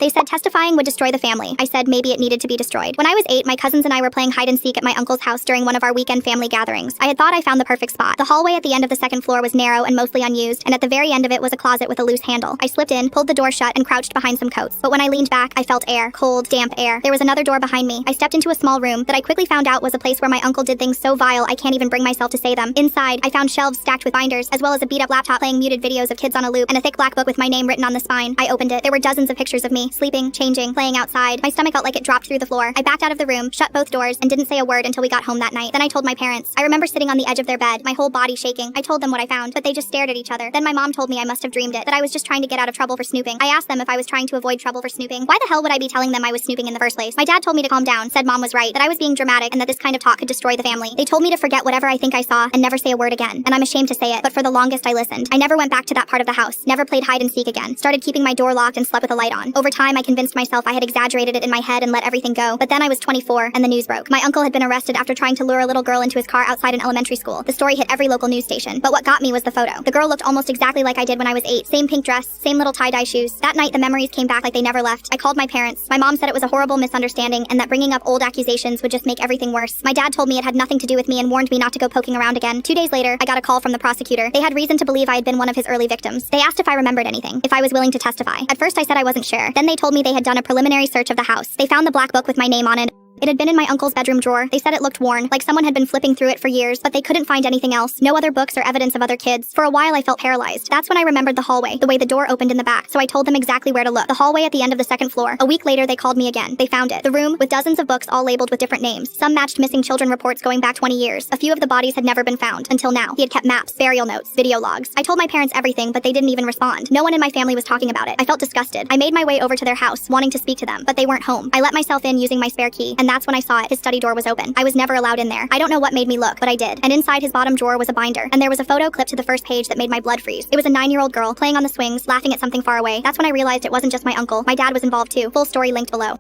They said testifying would destroy the family. I said maybe it needed to be destroyed. When I was 8, my cousins and I were playing hide and seek at my uncle's house during one of our weekend family gatherings. I had thought I found the perfect spot. The hallway at the end of the second floor was narrow and mostly unused, and at the very end of it was a closet with a loose handle. I slipped in, pulled the door shut, and crouched behind some coats. But when I leaned back, I felt air. Cold, damp air. There was another door behind me. I stepped into a small room that I quickly found out was a place where my uncle did things so vile I can't even bring myself to say them. Inside, I found shelves stacked with binders, as well as a beat-up laptop playing muted videos of kids on a loop, and a thick black book with my name written on the spine. I opened it. There were dozens of pictures of me, sleeping, changing, playing outside. My stomach felt like it dropped through the floor. I backed out of the room, shut both doors, and didn't say a word until we got home that night. Then I told my parents. I remember sitting on the edge of their bed, my whole body shaking. I told them what I found, but they just stared at each other. Then my mom told me I must have dreamed it, that I was just trying to get out of trouble for snooping. I asked them if I was trying to avoid trouble for snooping. Why the hell would I be telling them I was snooping in the first place? My dad told me to calm down, said mom was right, that I was being dramatic, and that this kind of talk could destroy the family. They told me to forget whatever I think I saw and never say a word again. And I'm ashamed to say it, but for the longest I listened. I never went back to that part of the house, never played hide and seek again, started keeping my door locked and slept with a light on. Over time, I convinced myself I had exaggerated it in my head and let everything go. But then I was 24 and the news broke. My uncle had been arrested after trying to lure a little girl into his car outside an elementary school. The story hit every local news station. But what got me was the photo. The girl looked almost exactly like I did when I was 8. Same pink dress, same little tie-dye shoes. That night, the memories came back like they never left. I called my parents. My mom said it was a horrible misunderstanding and that bringing up old accusations would just make everything worse. My dad told me it had nothing to do with me and warned me not to go poking around again. 2 days later, I got a call from the prosecutor. They had reason to believe I had been one of his early victims. They asked if I remembered anything, if I was willing to testify. At first, I said I wasn't sure. Then they told me they had done a preliminary search of the house. They found the black book with my name on it. It had been in my uncle's bedroom drawer. They said it looked worn, like someone had been flipping through it for years, but they couldn't find anything else. No other books or evidence of other kids. For a while, I felt paralyzed. That's when I remembered the hallway, the way the door opened in the back, so I told them exactly where to look. The hallway at the end of the second floor. A week later, they called me again. They found it. The room, with dozens of books all labeled with different names. Some matched missing children reports going back 20 years. A few of the bodies had never been found, until now. He had kept maps, burial notes, video logs. I told my parents everything, but they didn't even respond. No one in my family was talking about it. I felt disgusted. I made my way over to their house, wanting to speak to them, but they weren't home. I let myself in using my spare key, and that's when I saw it. His study door was open. I was never allowed in there. I don't know what made me look, but I did. And inside his bottom drawer was a binder, and there was a photo clipped to the first page that made my blood freeze. It was a 9-year-old girl playing on the swings, laughing at something far away. That's when I realized it wasn't just my uncle. My dad was involved too. Full story linked below.